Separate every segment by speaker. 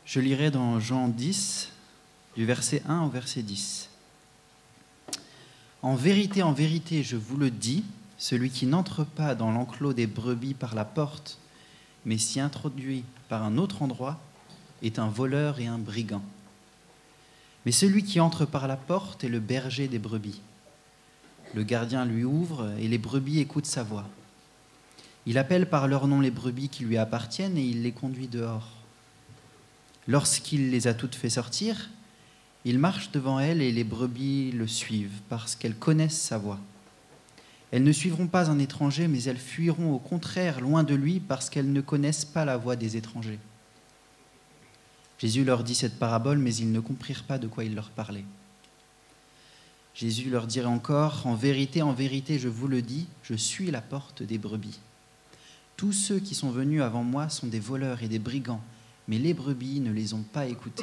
Speaker 1: Je lirai dans Jean 10, du verset 1 au verset 10. En vérité, je vous le dis, celui qui n'entre pas dans l'enclos des brebis par la porte, mais s'y introduit par un autre endroit, est un voleur et un brigand. Mais celui qui entre par la porte est le berger des brebis. Le gardien lui ouvre et les brebis écoutent sa voix. Il appelle par leur nom les brebis qui lui appartiennent et il les conduit dehors. Lorsqu'il les a toutes fait sortir, il marche devant elles et les brebis le suivent parce qu'elles connaissent sa voix. Elles ne suivront pas un étranger, mais elles fuiront au contraire loin de lui parce qu'elles ne connaissent pas la voix des étrangers. Jésus leur dit cette parabole, mais ils ne comprirent pas de quoi il leur parlait. Jésus leur dirait encore, en vérité, je vous le dis, je suis la porte des brebis. Tous ceux qui sont venus avant moi sont des voleurs et des brigands, mais les brebis ne les ont pas écoutés.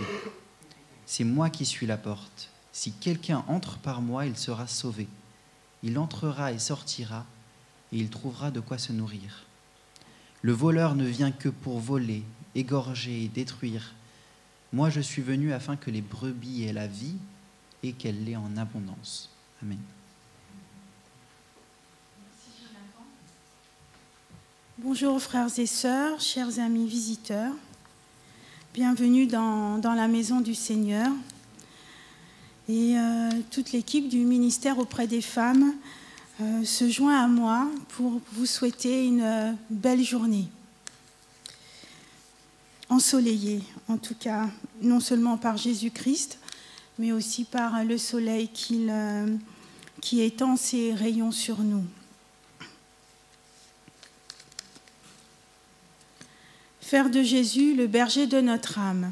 Speaker 1: C'est moi qui suis la porte. Si quelqu'un entre par moi, il sera sauvé. Il entrera et sortira, et il trouvera de quoi se nourrir. Le voleur ne vient que pour voler, égorger et détruire. Moi, je suis venu afin que les brebis aient la vie et qu'elle l'ait en abondance. Amen.
Speaker 2: Bonjour frères et sœurs, chers amis visiteurs. Bienvenue dans la maison du Seigneur. Et toute l'équipe du ministère auprès des femmes se joint à moi pour vous souhaiter une belle journée. Ensoleillée, en tout cas, non seulement par Jésus-Christ, mais aussi par le soleil qui étend ses rayons sur nous. Faire de Jésus le berger de notre âme.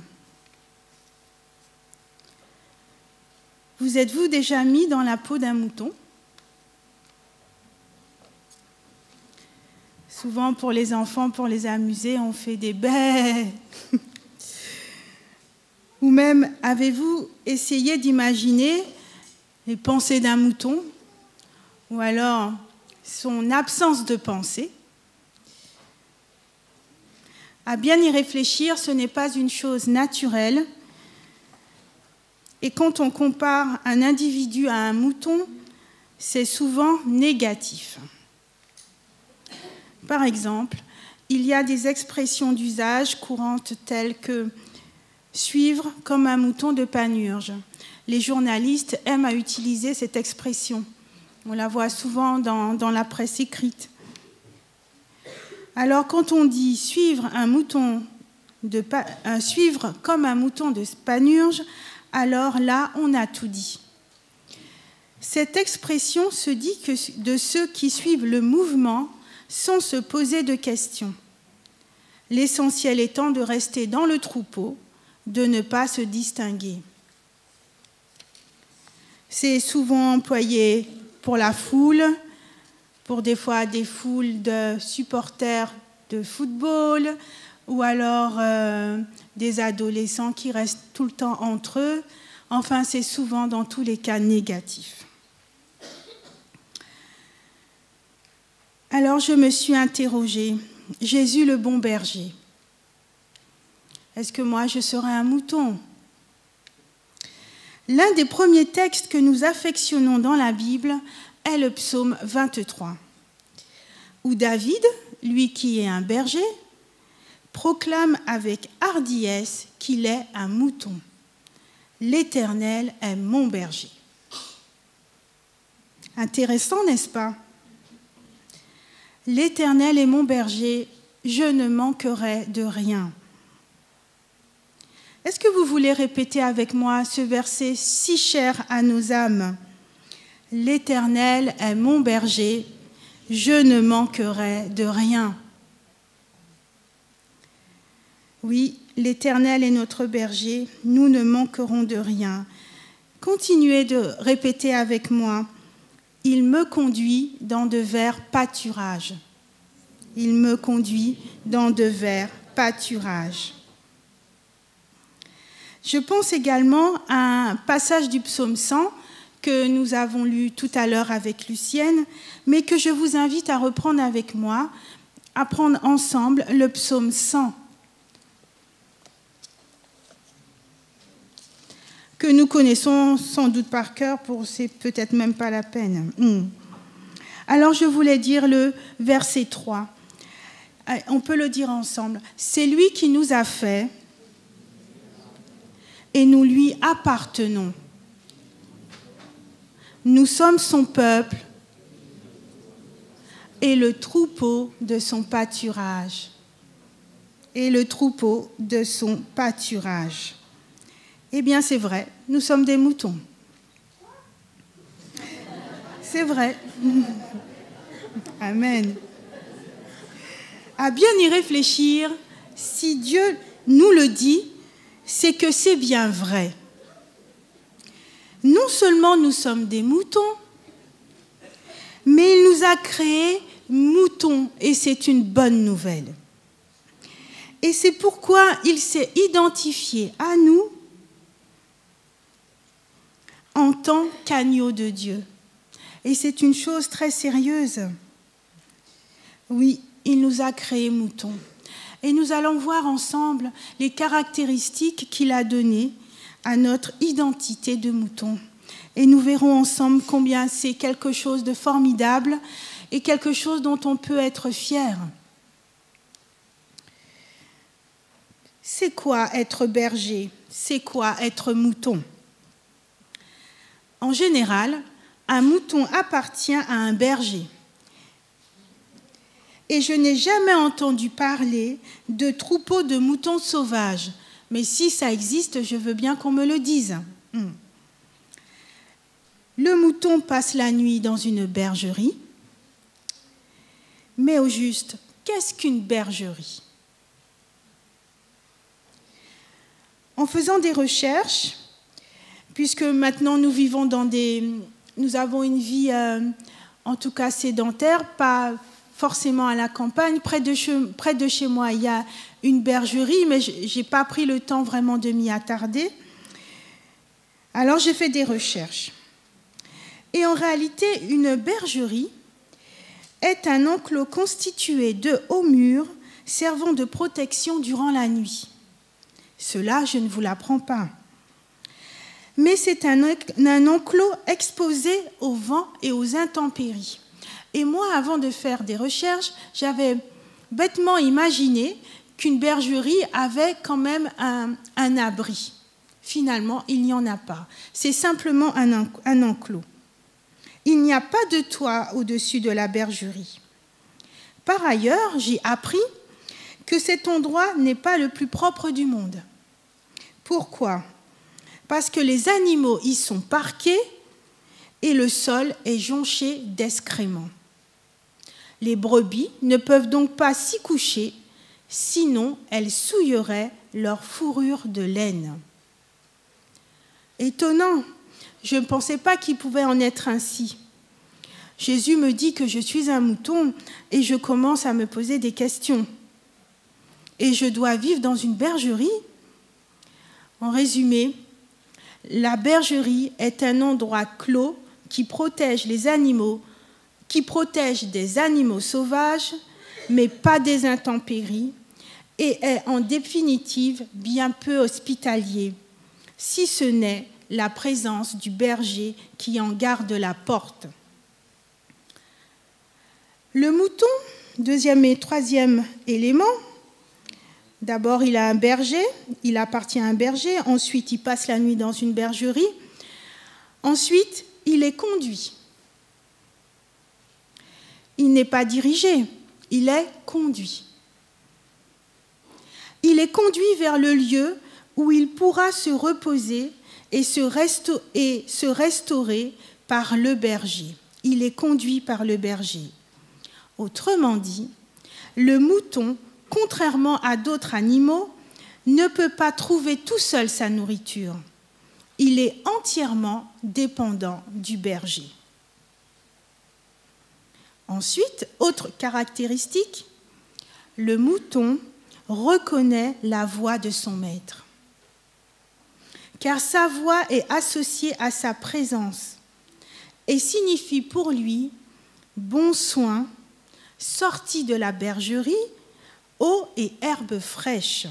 Speaker 2: Vous êtes-vous déjà mis dans la peau d'un mouton? Souvent, pour les enfants, pour les amuser, on fait des bêts. Ou même, avez-vous essayé d'imaginer les pensées d'un mouton? Ou alors, son absence de pensée? À bien y réfléchir, ce n'est pas une chose naturelle. Et quand on compare un individu à un mouton, c'est souvent négatif. Par exemple, il y a des expressions d'usage courantes telles que « suivre comme un mouton de panurge ». Les journalistes aiment à utiliser cette expression. On la voit souvent dans la presse écrite. Alors, quand on dit « suivre comme un mouton de panurge », alors là, on a tout dit. Cette expression se dit que de ceux qui suivent le mouvement sans se poser de questions. L'essentiel étant de rester dans le troupeau, de ne pas se distinguer. C'est souvent employé pour la foule, pour des fois des foules de supporters de football, ou alors des adolescents qui restent tout le temps entre eux. Enfin, c'est souvent dans tous les cas négatif. Alors je me suis interrogée, Jésus le bon berger, est-ce que moi je serai un mouton? L'un des premiers textes que nous affectionnons dans la Bible est le psaume 23, où David, lui qui est un berger, proclame avec hardiesse qu'il est un mouton. L'Éternel est mon berger. Intéressant, n'est-ce pas? L'Éternel est mon berger, je ne manquerai de rien. Est-ce que vous voulez répéter avec moi ce verset si cher à nos âmes? L'Éternel est mon berger, je ne manquerai de rien. Oui, l'Éternel est notre berger, nous ne manquerons de rien. Continuez de répéter avec moi. Il me conduit dans de verts pâturages. Il me conduit dans de verts pâturages. Je pense également à un passage du psaume 100 que nous avons lu tout à l'heure avec Lucienne, mais que je vous invite à reprendre avec moi, à prendre ensemble le psaume 100. que nous connaissons sans doute par cœur, c'est peut-être même pas la peine. Alors je voulais dire le verset 3. On peut le dire ensemble. C'est lui qui nous a fait et nous lui appartenons. Nous sommes son peuple et le troupeau de son pâturage. Et le troupeau de son pâturage. Eh bien, c'est vrai, nous sommes des moutons. C'est vrai. Amen. À bien y réfléchir, si Dieu nous le dit, c'est que c'est bien vrai. Non seulement nous sommes des moutons, mais il nous a créés moutons, et c'est une bonne nouvelle. Et c'est pourquoi il s'est identifié à nous en tant qu'agneau de Dieu. Et c'est une chose très sérieuse. Oui, il nous a créés moutons. Et nous allons voir ensemble les caractéristiques qu'il a données à notre identité de mouton. Et nous verrons ensemble combien c'est quelque chose de formidable et quelque chose dont on peut être fier. C'est quoi être berger? C'est quoi être mouton? En général, un mouton appartient à un berger. Et je n'ai jamais entendu parler de troupeau de moutons sauvages. Mais si ça existe, je veux bien qu'on me le dise. Le mouton passe la nuit dans une bergerie. Mais au juste, qu'est-ce qu'une bergerie? En faisant des recherches, puisque maintenant nous vivons nous avons une vie en tout cas sédentaire, pas forcément à la campagne. Près de chez moi, il y a une bergerie, mais je n'ai pas pris le temps vraiment de m'y attarder. Alors j'ai fait des recherches. Et en réalité, une bergerie est un enclos constitué de hauts murs servant de protection durant la nuit. Cela, je ne vous l'apprends pas. Mais c'est un enclos exposé au vent et aux intempéries. Et moi, avant de faire des recherches, j'avais bêtement imaginé qu'une bergerie avait quand même un abri. Finalement, il n'y en a pas. C'est simplement un enclos. Il n'y a pas de toit au-dessus de la bergerie. Par ailleurs, j'ai appris que cet endroit n'est pas le plus propre du monde. Pourquoi? Parce que les animaux y sont parqués et le sol est jonché d'excréments. Les brebis ne peuvent donc pas s'y coucher, sinon elles souilleraient leur fourrure de laine. Étonnant, je ne pensais pas qu'il pouvait en être ainsi. Jésus me dit que je suis un mouton et je commence à me poser des questions. Et je dois vivre dans une bergerie? En résumé, la bergerie est un endroit clos qui protège les animaux, qui protège des animaux sauvages, mais pas des intempéries, et est en définitive bien peu hospitalier, si ce n'est la présence du berger qui en garde la porte. Le mouton, deuxième et troisième élément. D'abord, il a un berger, il appartient à un berger. Ensuite, il passe la nuit dans une bergerie. Ensuite, il est conduit. Il n'est pas dirigé, il est conduit. Il est conduit vers le lieu où il pourra se reposer et se restaurer par le berger. Il est conduit par le berger. Autrement dit, le mouton, contrairement à d'autres animaux, ne peut pas trouver tout seul sa nourriture. Il est entièrement dépendant du berger. Ensuite, autre caractéristique, le mouton reconnaît la voix de son maître. Car sa voix est associée à sa présence et signifie pour lui bon soin, sortie de la bergerie, eau et herbes fraîches.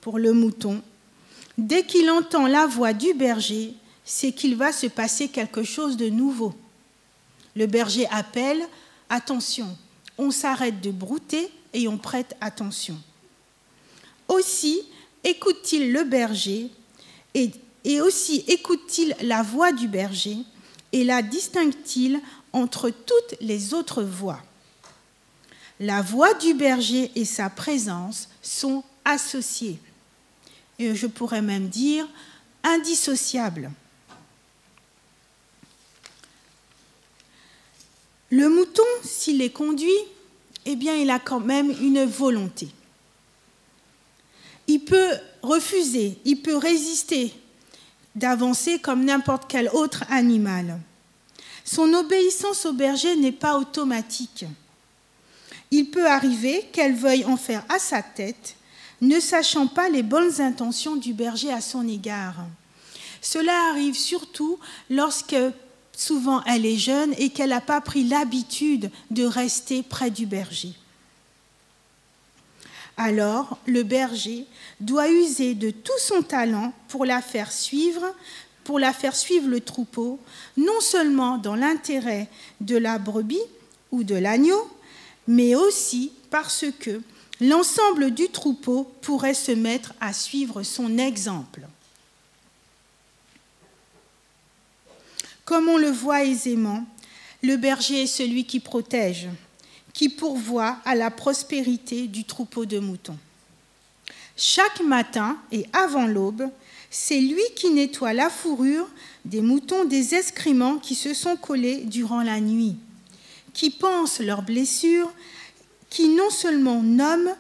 Speaker 2: Pour le mouton, Dès qu'il entend la voix du berger, c'est qu'il va se passer quelque chose de nouveau. Le berger appelle, attention, on s'arrête de brouter et on prête attention. Aussi écoute-t-il le berger et aussi écoute-t-il la voix du berger et la distingue-t-il entre toutes les autres voix. La voix du berger et sa présence sont associées. Et je pourrais même dire indissociables. Le mouton, s'il est conduit, eh bien, il a quand même une volonté. Il peut refuser, il peut résister d'avancer comme n'importe quel autre animal. Son obéissance au berger n'est pas automatique. Il peut arriver qu'elle veuille en faire à sa tête, ne sachant pas les bonnes intentions du berger à son égard. Cela arrive surtout lorsque souvent elle est jeune et qu'elle n'a pas pris l'habitude de rester près du berger. Alors, le berger doit user de tout son talent pour la faire suivre le troupeau, non seulement dans l'intérêt de la brebis ou de l'agneau, mais aussi parce que l'ensemble du troupeau pourrait se mettre à suivre son exemple. Comme on le voit aisément, le berger est celui qui protège, qui pourvoit à la prospérité du troupeau de moutons. Chaque matin et avant l'aube, c'est lui qui nettoie la fourrure des moutons des excréments qui se sont collés durant la nuit, qui pense leurs blessures, qui non seulement nomme,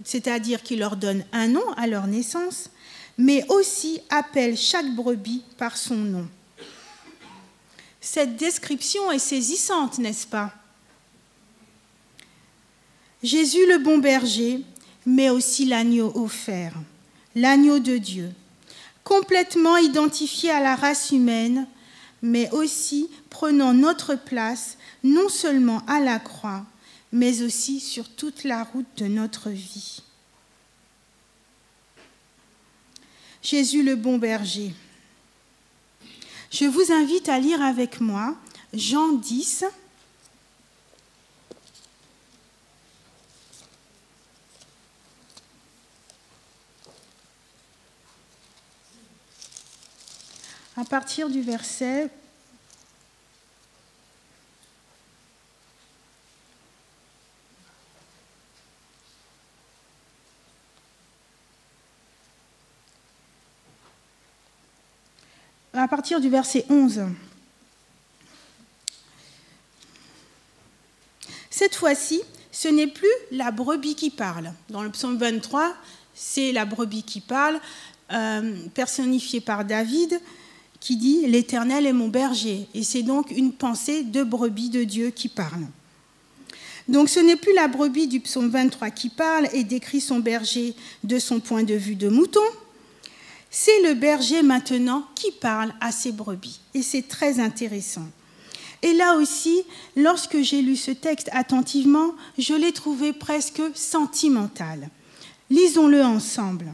Speaker 2: c'est-à-dire qui leur donne un nom à leur naissance, mais aussi appelle chaque brebis par son nom. Cette description est saisissante, n'est-ce pas? Jésus le bon berger, mais aussi l'agneau offert, l'agneau de Dieu, complètement identifié à la race humaine, mais aussi prenant notre place, non seulement à la croix, mais aussi sur toute la route de notre vie. Jésus le bon berger. Je vous invite à lire avec moi Jean 10, à partir du verset 11. Cette fois-ci, ce n'est plus la brebis qui parle. Dans le psaume 23, c'est la brebis qui parle, personnifiée par David, qui dit « L'Éternel est mon berger ». Et c'est donc une pensée de brebis de Dieu qui parle. Donc ce n'est plus la brebis du psaume 23 qui parle et décrit son berger de son point de vue de mouton. C'est le berger maintenant qui parle à ses brebis. Et c'est très intéressant. Et là aussi, lorsque j'ai lu ce texte attentivement, je l'ai trouvé presque sentimental. Lisons-le ensemble.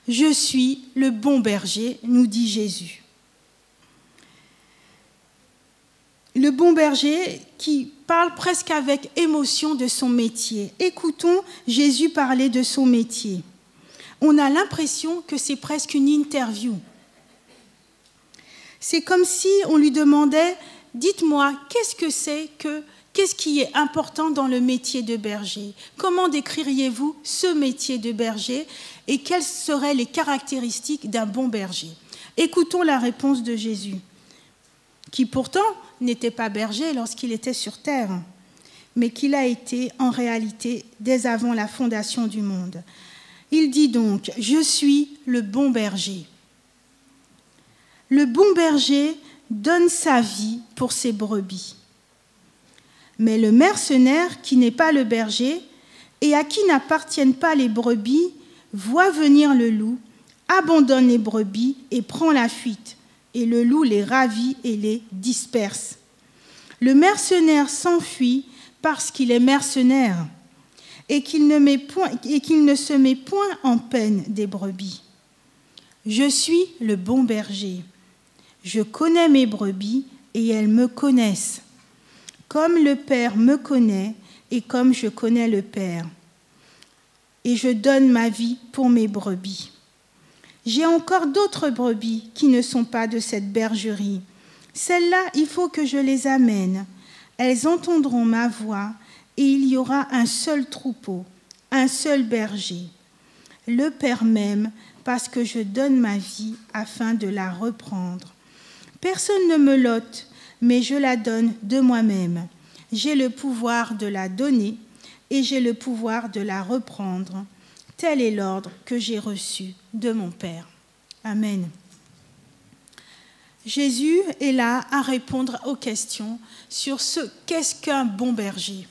Speaker 2: « Je suis le bon berger », nous dit Jésus. Le bon berger qui parle presque avec émotion de son métier. Écoutons Jésus parler de son métier. On a l'impression que c'est presque une interview. C'est comme si on lui demandait « Dites-moi, qu'est-ce qui est important dans le métier de berger? Comment décririez-vous ce métier de berger et quelles seraient les caractéristiques d'un bon berger ?» Écoutons la réponse de Jésus, qui pourtant n'était pas berger lorsqu'il était sur terre, mais qu'il a été en réalité dès avant la fondation du monde. Il dit donc « Je suis le bon berger ». Le bon berger donne sa vie pour ses brebis. Mais le mercenaire, qui n'est pas le berger et à qui n'appartiennent pas les brebis, voit venir le loup, abandonne les brebis et prend la fuite. Et le loup les ravit et les disperse. Le mercenaire s'enfuit parce qu'il est mercenaire. et qu'il ne se met point en peine des brebis. Je suis le bon berger. Je connais mes brebis et elles me connaissent, comme le Père me connaît et comme je connais le Père. Et je donne ma vie pour mes brebis. J'ai encore d'autres brebis qui ne sont pas de cette bergerie. Celles-là, il faut que je les amène. Elles entendront ma voix et il y aura un seul troupeau, un seul berger. Le Père m'aime parce que je donne ma vie afin de la reprendre. Personne ne me l'ôte, mais je la donne de moi-même. J'ai le pouvoir de la donner et j'ai le pouvoir de la reprendre. Tel est l'ordre que j'ai reçu de mon Père. Amen. Jésus est là à répondre aux questions sur ce qu'est-ce qu'un bon berger.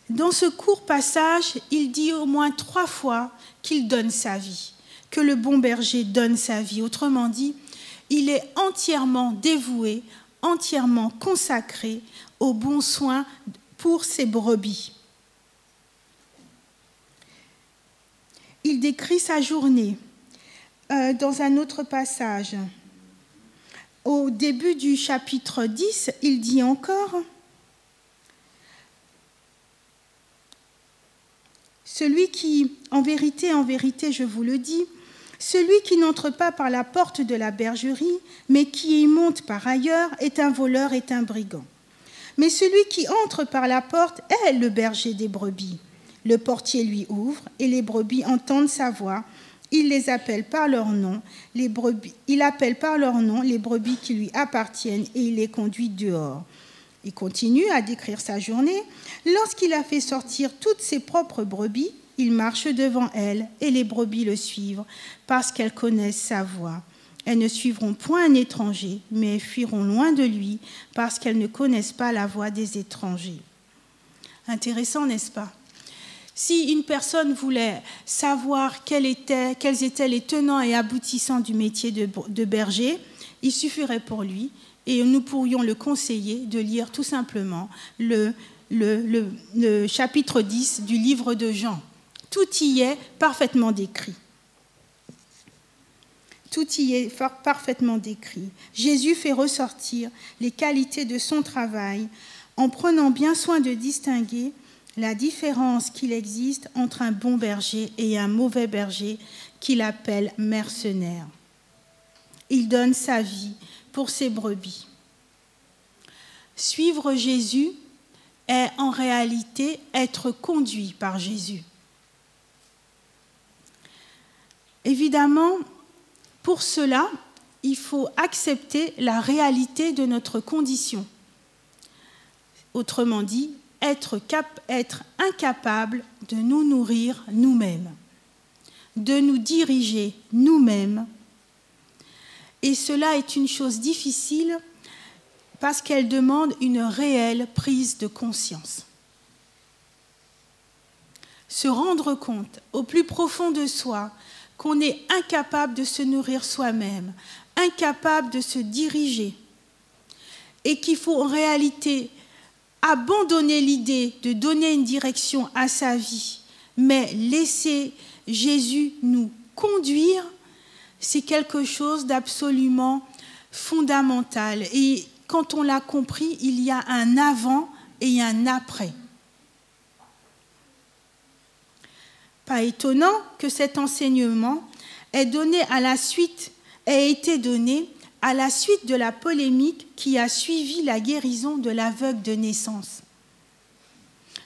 Speaker 2: Dans ce court passage, il dit au moins 3 fois qu'il donne sa vie, que le bon berger donne sa vie. Autrement dit, il est entièrement dévoué, entièrement consacré aux bons soins pour ses brebis. Il décrit sa journée dans un autre passage. Au début du chapitre 10, il dit encore « Celui qui, en vérité, je vous le dis, celui qui n'entre pas par la porte de la bergerie, mais qui y monte par ailleurs, est un voleur, est un brigand. Mais celui qui entre par la porte est le berger des brebis. Le portier lui ouvre et les brebis entendent sa voix. Il les appelle par leur nom, il appelle par leur nom les brebis qui lui appartiennent et il les conduit dehors. » Il continue à décrire sa journée. Lorsqu'il a fait sortir toutes ses propres brebis, il marche devant elles et les brebis le suivent parce qu'elles connaissent sa voix. Elles ne suivront point un étranger, mais elles fuiront loin de lui parce qu'elles ne connaissent pas la voix des étrangers. Intéressant, n'est-ce pas ? Si une personne voulait savoir quels étaient les tenants et aboutissants du métier de berger, il suffirait pour lui, et nous pourrions le conseiller, de lire tout simplement le chapitre 10 du livre de Jean. Tout y est parfaitement décrit. Tout y est parfaitement décrit. Jésus fait ressortir les qualités de son travail en prenant bien soin de distinguer la différence qu'il existe entre un bon berger et un mauvais berger qu'il appelle mercenaire. Il donne sa vie pour ses brebis. Suivre Jésus est en réalité être conduit par Jésus. Évidemment, pour cela, il faut accepter la réalité de notre condition. Autrement dit, être incapable de nous nourrir nous-mêmes, de nous diriger nous-mêmes. Et cela est une chose difficile parce qu'elle demande une réelle prise de conscience. Se rendre compte au plus profond de soi qu'on est incapable de se nourrir soi-même, incapable de se diriger, et qu'il faut en réalité abandonner l'idée de donner une direction à sa vie, mais laisser Jésus nous conduire, c'est quelque chose d'absolument fondamental. Et quand on l'a compris, il y a un avant et un après. Pas étonnant que cet enseignement ait été donné à la suite de la polémique qui a suivi la guérison de l'aveugle de naissance.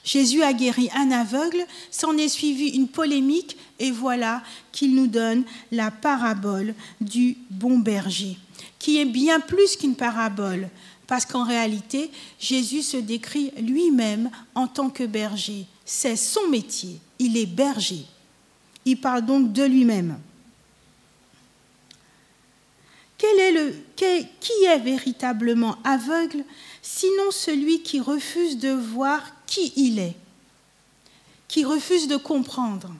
Speaker 2: Jésus a guéri un aveugle, s'en est suivi une polémique, et voilà qu'il nous donne la parabole du bon berger, qui est bien plus qu'une parabole, parce qu'en réalité, Jésus se décrit lui-même en tant que berger. C'est son métier, il est berger. Il parle donc de lui-même. Qui est véritablement aveugle, sinon celui qui refuse de voir qui il est, qui refuse de comprendre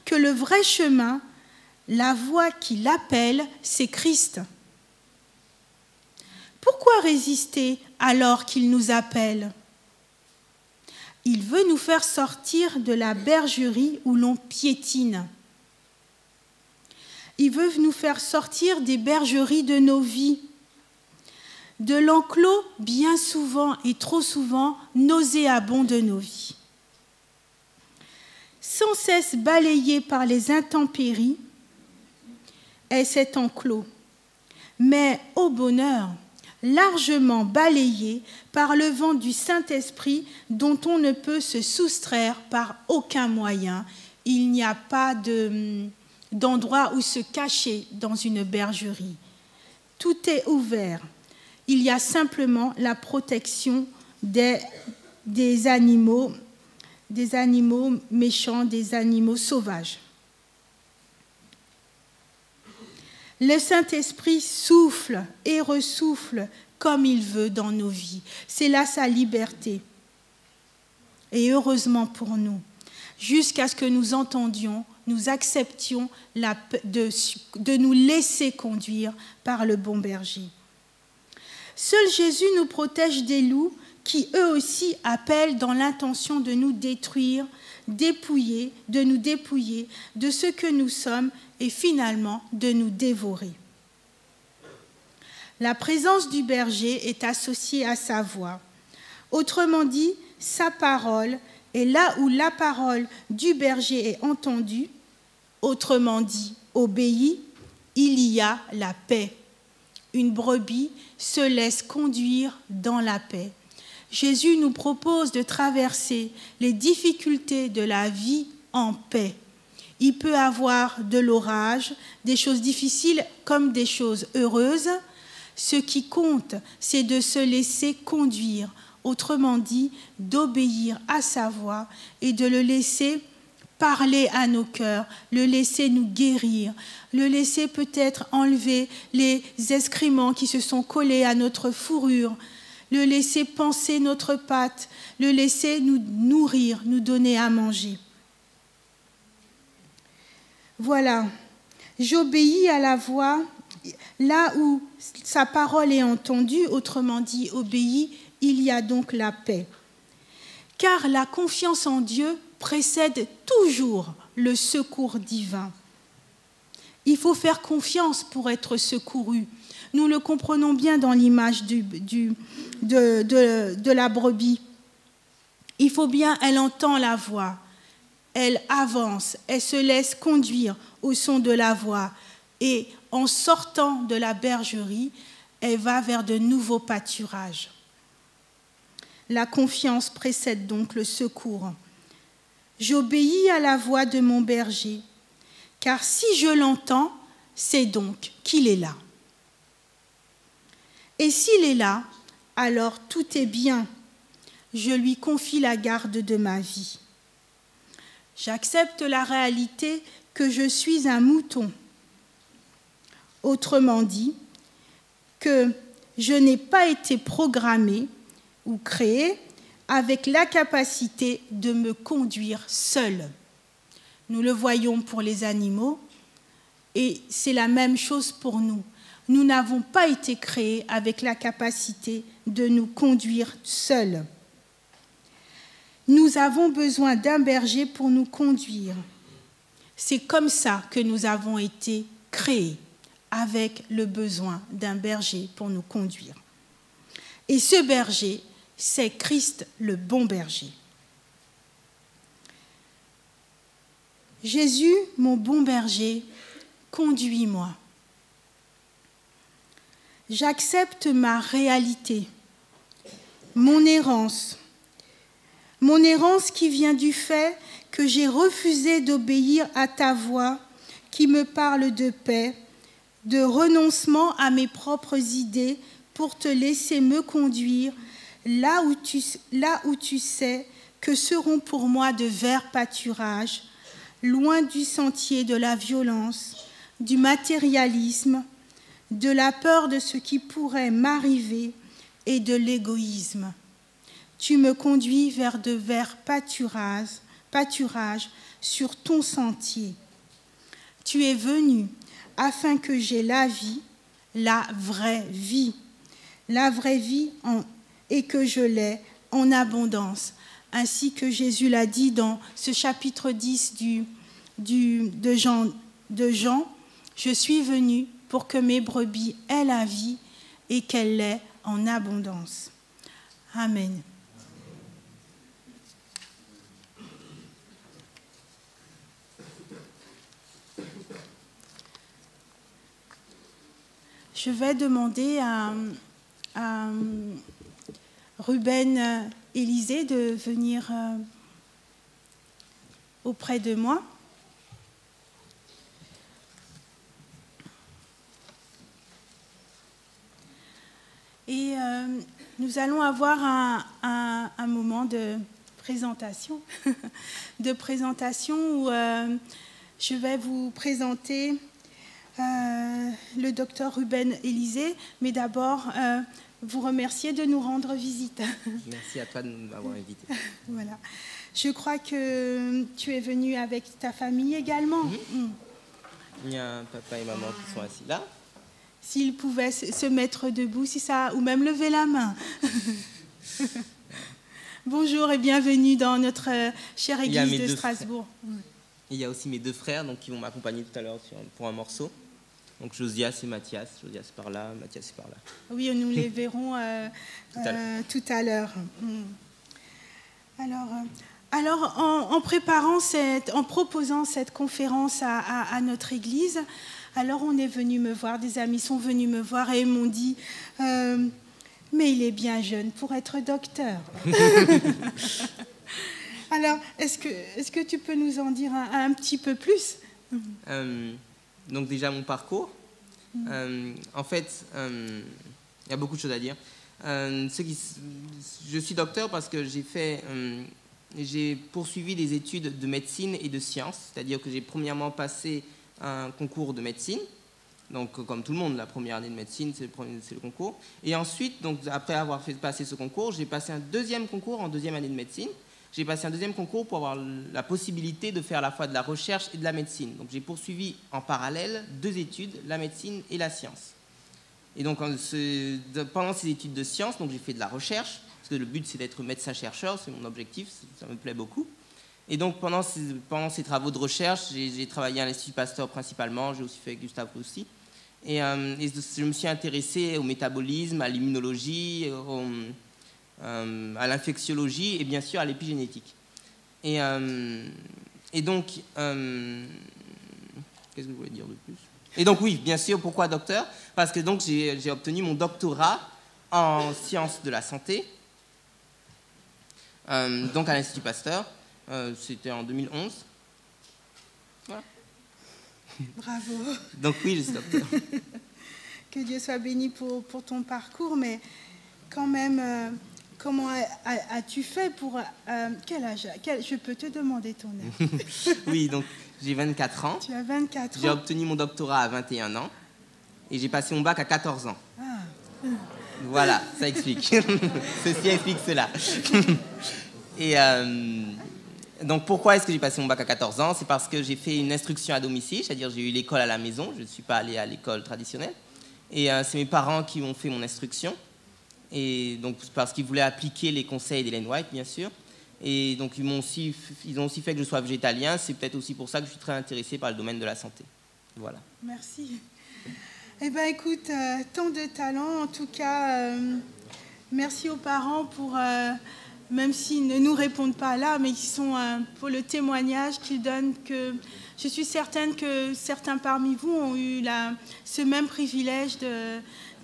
Speaker 2: que le vrai chemin, la voie qui l'appelle, c'est Christ. Pourquoi résister alors qu'il nous appelle ? Il veut nous faire sortir de la bergerie où l'on piétine. Il veut nous faire sortir des bergeries de nos vies, de l'enclos bien souvent et trop souvent nauséabond de nos vies. Sans cesse balayé par les intempéries est cet enclos, mais au bonheur, largement balayé par le vent du Saint-Esprit dont on ne peut se soustraire par aucun moyen. Il n'y a pas d'endroit où se cacher dans une bergerie. Tout est ouvert. Il y a simplement la protection des animaux méchants, des animaux sauvages. Le Saint-Esprit souffle et ressouffle comme il veut dans nos vies. C'est là sa liberté. Et heureusement pour nous, jusqu'à ce que nous entendions, nous acceptions de nous laisser conduire par le bon berger. Seul Jésus nous protège des loups qui eux aussi appellent dans l'intention de nous détruire, de nous dépouiller de ce que nous sommes et finalement de nous dévorer. La présence du berger est associée à sa voix. Autrement dit, sa parole est là où la parole du berger est entendue, autrement dit, obéie, il y a la paix. Une brebis se laisse conduire dans la paix. Jésus nous propose de traverser les difficultés de la vie en paix. Il peut avoir de l'orage, des choses difficiles comme des choses heureuses. Ce qui compte, c'est de se laisser conduire, autrement dit, d'obéir à sa voix et de le laisser parler à nos cœurs, le laisser nous guérir, le laisser peut-être enlever les excréments qui se sont collés à notre fourrure, le laisser panser notre pâte, le laisser nous nourrir, nous donner à manger. Voilà, j'obéis à la voix, là où sa parole est entendue, autrement dit, obéis, il y a donc la paix. Car la confiance en Dieu précède toujours le secours divin. Il faut faire confiance pour être secouru. Nous le comprenons bien dans l'image de la brebis. Il faut bien, elle entend la voix. Elle avance, elle se laisse conduire au son de la voix. Et en sortant de la bergerie, elle va vers de nouveaux pâturages. La confiance précède donc le secours. J'obéis à la voix de mon berger, car si je l'entends, c'est donc qu'il est là. Et s'il est là, alors tout est bien. Je lui confie la garde de ma vie. J'accepte la réalité que je suis un mouton. Autrement dit, que je n'ai pas été programmé ou créé avec la capacité de me conduire seul. Nous le voyons pour les animaux et c'est la même chose pour nous. Nous n'avons pas été créés avec la capacité de nous conduire seuls. Nous avons besoin d'un berger pour nous conduire. C'est comme ça que nous avons été créés, avec le besoin d'un berger pour nous conduire. Et ce berger, c'est Christ, le bon berger. Jésus, mon bon berger, conduis-moi. J'accepte ma réalité, mon errance qui vient du fait que j'ai refusé d'obéir à ta voix qui me parle de paix, de renoncement à mes propres idées pour te laisser me conduire là où tu sais que seront pour moi de verts pâturages, loin du sentier de la violence, du matérialisme, de la peur de ce qui pourrait m'arriver et de l'égoïsme. Tu me conduis vers de verts pâturages sur ton sentier. Tu es venu afin que j'aie la vie, la vraie vie et que je l'ai en abondance. ainsi que Jésus l'a dit dans ce chapitre 10 de Jean, je suis venu pour que mes brebis aient la vie et qu'elle l'ait en abondance. Amen. Je vais demander à Ruben Élisée de venir auprès de moi. Et nous allons avoir un moment de présentation, où je vais vous présenter le docteur Ruben Élisée, mais d'abord vous remercier de nous rendre visite.
Speaker 3: Merci à toi de m'avoir invité.
Speaker 2: Voilà. Je crois que tu es venu avec ta famille également.
Speaker 3: Il y a un papa et maman qui sont assis là.
Speaker 2: S'ils pouvaient se mettre debout, ou même lever la main. Bonjour et bienvenue dans notre chère église de Strasbourg.
Speaker 3: Il y a aussi mes deux frères donc, qui vont m'accompagner tout à l'heure pour un morceau. Donc Josias et Mathias. Josias par là, Mathias par là.
Speaker 2: Oui, nous les verrons tout à l'heure. Alors en proposant cette conférence à notre église, alors on est venu me voir, des amis sont venus me voir et m'ont dit mais il est bien jeune pour être docteur. Alors, est-ce que tu peux nous en dire un petit peu plus?
Speaker 3: Donc déjà mon parcours. En fait, il y a beaucoup de choses à dire. Je suis docteur parce que j'ai poursuivi des études de médecine et de sciences. C'est-à-dire que j'ai premièrement passé un concours de médecine. Donc, comme tout le monde, la première année de médecine, c'est le concours. Et ensuite, donc, après avoir passer ce concours, j'ai passé un deuxième concours en deuxième année de médecine. J'ai passé un deuxième concours pour avoir la possibilité de faire à la fois de la recherche et de la médecine. Donc, j'ai poursuivi en parallèle deux études, la médecine et la science. Et donc, pendant ces études de sciences, donc, j'ai fait de la recherche, parce que le but, c'est d'être médecin-chercheur, c'est mon objectif, ça me plaît beaucoup. Et donc, pendant ces travaux de recherche, j'ai travaillé à l'Institut Pasteur principalement, j'ai aussi fait Gustave Roussy. Et je me suis intéressé au métabolisme, à l'immunologie, à l'infectiologie et bien sûr à l'épigénétique. Et donc, qu'est-ce que je voulais dire de plus? Et donc oui, bien sûr, pourquoi docteur? Parce que donc j'ai obtenu mon doctorat en sciences de la santé, donc à l'Institut Pasteur. C'était en 2011. Voilà.
Speaker 2: Bravo.
Speaker 3: Donc oui, je suis docteur.
Speaker 2: Que Dieu soit béni pour ton parcours, mais quand même, comment as-tu fait pour... quel âge? Je peux te demander ton âge?
Speaker 3: Oui, donc j'ai 24 ans.
Speaker 2: Tu as 24 ans.
Speaker 3: J'ai obtenu mon doctorat à 21 ans et j'ai passé mon bac à 14 ans.
Speaker 2: Ah.
Speaker 3: Voilà, ça explique. Ceci explique cela. Et donc pourquoi est-ce que j'ai passé mon bac à 14 ans? C'est parce que j'ai fait une instruction à domicile, c'est-à-dire j'ai eu l'école à la maison, je ne suis pas allé à l'école traditionnelle. Et c'est mes parents qui ont fait mon instruction. Et donc parce qu'ils voulaient appliquer les conseils d'Ellen White, bien sûr. Et donc ils ont aussi fait que je sois végétalien. C'est peut-être aussi pour ça que je suis très intéressé par le domaine de la santé. Voilà.
Speaker 2: Merci. Eh bien, écoute, tant de talent. En tout cas, merci aux parents pour... même s'ils ne nous répondent pas là, mais qui sont pour le témoignage qu'ils donnent. Que je suis certaine que certains parmi vous ont eu ce même privilège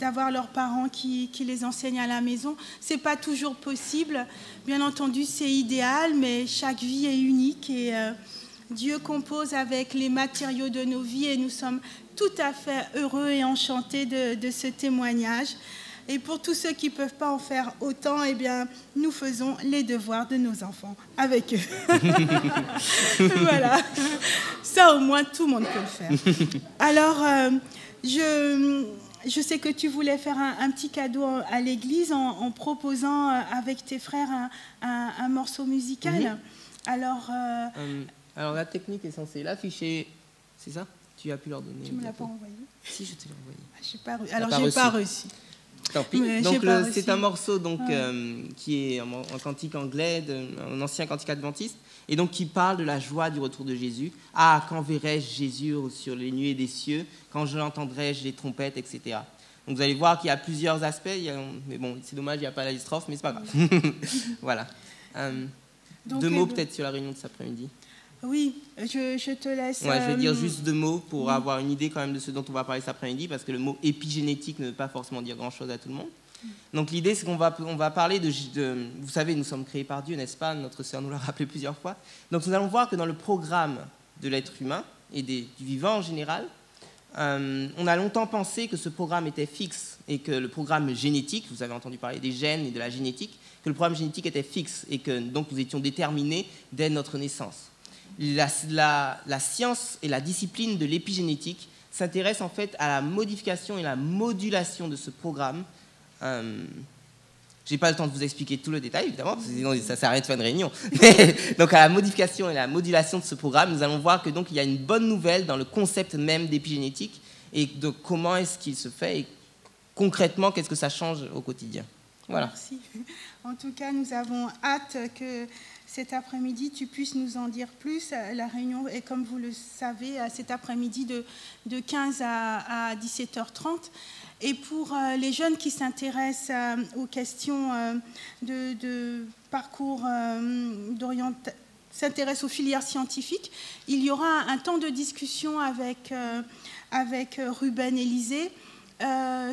Speaker 2: d'avoir leurs parents qui les enseignent à la maison. Ce n'est pas toujours possible. Bien entendu, c'est idéal, mais chaque vie est unique et Dieu compose avec les matériaux de nos vies et nous sommes tout à fait heureux et enchantés de ce témoignage. Et pour tous ceux qui ne peuvent pas en faire autant, eh bien, nous faisons les devoirs de nos enfants avec eux. Voilà. Ça, au moins, tout le monde peut le faire. Alors, je sais que tu voulais faire un petit cadeau à l'église en proposant avec tes frères un morceau musical.
Speaker 3: Alors, la technique est censée l'afficher. C'est ça? Tu as pu leur donner?
Speaker 2: Tu ne me l'as pas envoyé?
Speaker 3: Si, je te l'ai envoyé.
Speaker 2: Alors, je n'ai pas reçu.
Speaker 3: Tant pis.
Speaker 2: Mais
Speaker 3: Donc
Speaker 2: j'ai pas
Speaker 3: c'est
Speaker 2: réussi.
Speaker 3: un morceau donc,
Speaker 2: Ouais.
Speaker 3: qui est en cantique anglais, un ancien cantique adventiste, et donc qui parle de la joie du retour de Jésus. Ah, quand verrai-je Jésus sur les nuées des cieux, quand je l'entendrai-je les trompettes, etc. Donc vous allez voir qu'il y a plusieurs aspects, mais bon, c'est dommage, il n'y a pas la strophe, mais c'est pas grave. Voilà.
Speaker 2: Donc,
Speaker 3: 2 mots peut-être sur la réunion de cet après-midi.
Speaker 2: Oui, je te laisse.
Speaker 3: Ouais, je vais dire juste 2 mots pour avoir une idée quand même de ce dont on va parler cet après-midi, parce que le mot épigénétique ne veut pas forcément dire grand-chose à tout le monde. Donc l'idée, c'est qu'on va parler de... Vous savez, nous sommes créés par Dieu, n'est-ce pas? Notre sœur nous l'a rappelé plusieurs fois. Donc nous allons voir que dans le programme de l'être humain et du vivant en général, on a longtemps pensé que ce programme était fixe et que le programme génétique, vous avez entendu parler des gènes et de la génétique, que le programme génétique était fixe et que donc nous étions déterminés dès notre naissance. La science et la discipline de l'épigénétique s'intéressent en fait à la modification et la modulation de ce programme. Je n'ai pas le temps de vous expliquer tout le détail, évidemment, parce que sinon ça ne sert à rien de faire une réunion. Mais, donc à la modification et la modulation de ce programme, nous allons voir que donc il y a une bonne nouvelle dans le concept même d'épigénétique et de comment est-ce qu'il se fait et concrètement qu'est-ce que ça change au quotidien. Voilà.
Speaker 2: Merci. En tout cas, nous avons hâte que cet après-midi, tu puisses nous en dire plus. La réunion est, comme vous le savez, cet après-midi de 15 à 17h30. Et pour les jeunes qui s'intéressent aux questions de parcours s'intéressent aux filières scientifiques, il y aura un temps de discussion avec Ruben Élysée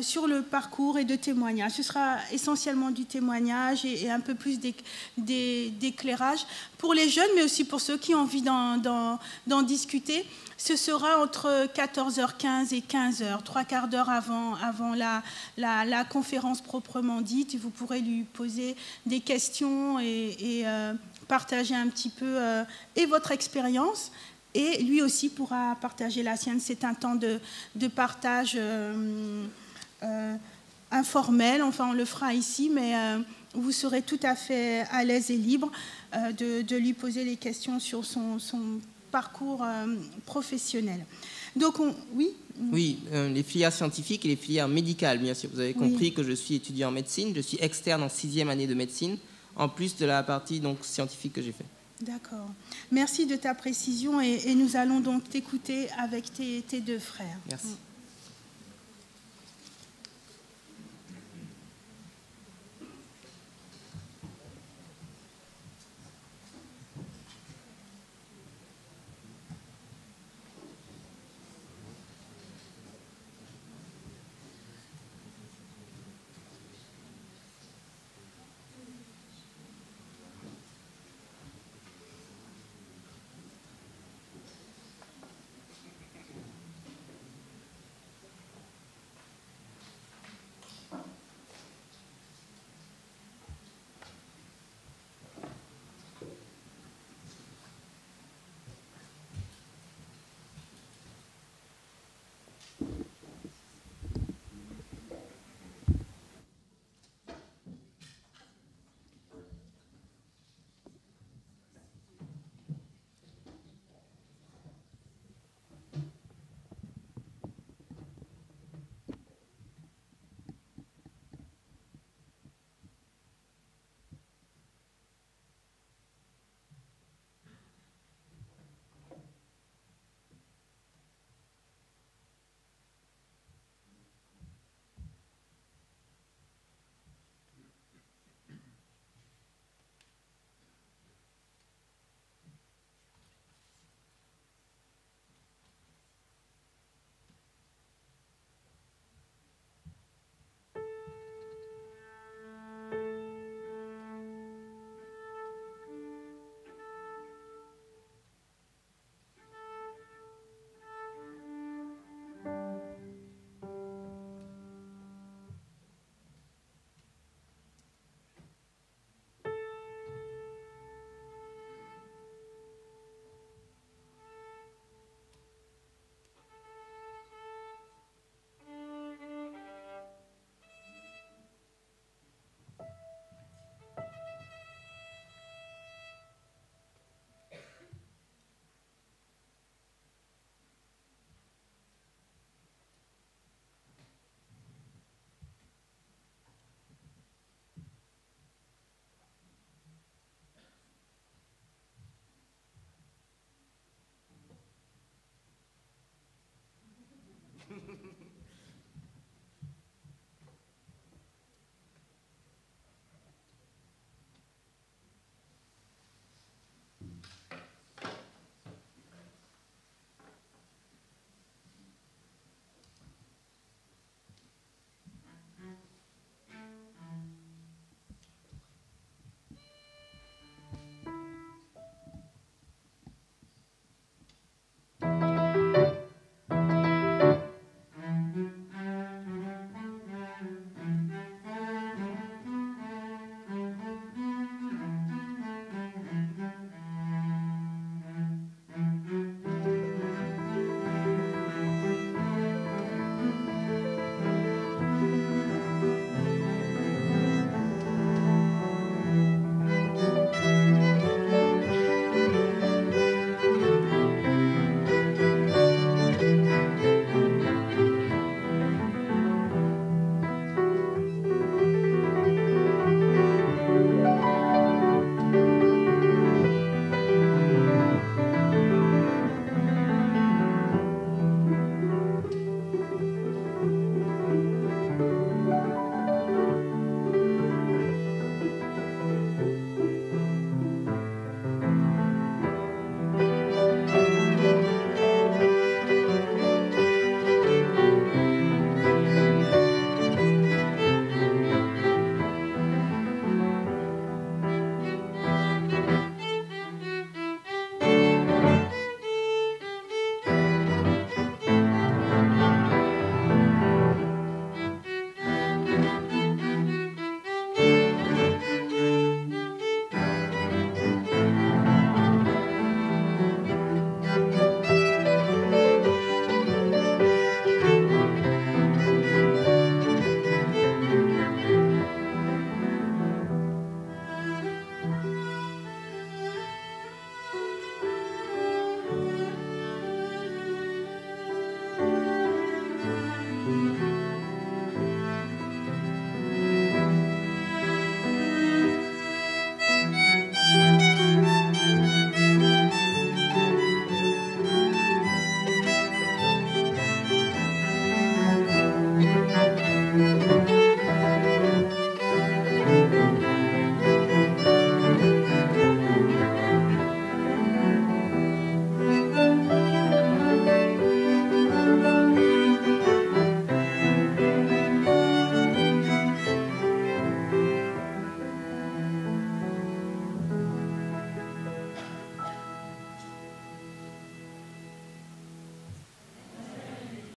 Speaker 2: sur le parcours et de témoignage. Ce sera essentiellement du témoignage et un peu plus d'éclairage pour les jeunes, mais aussi pour ceux qui ont envie d'en discuter. Ce sera entre 14h15 et 15h, 3/4 d'heure avant la conférence proprement dite. Vous pourrez lui poser des questions et partager un petit peu et votre expérience. Et lui aussi pourra partager la sienne. C'est un temps de partage informel. Enfin, on le fera ici, mais vous serez tout à fait à l'aise et libre de lui poser les questions sur son parcours professionnel. Donc, oui.
Speaker 3: Oui, les filières scientifiques et les filières médicales, bien sûr. Vous avez compris que je suis étudiant en médecine. Je suis externe en 6e année de médecine, en plus de la partie donc, scientifique que j'ai faite.
Speaker 2: D'accord. Merci de ta précision et nous allons donc t'écouter avec tes 2 frères.
Speaker 3: Merci.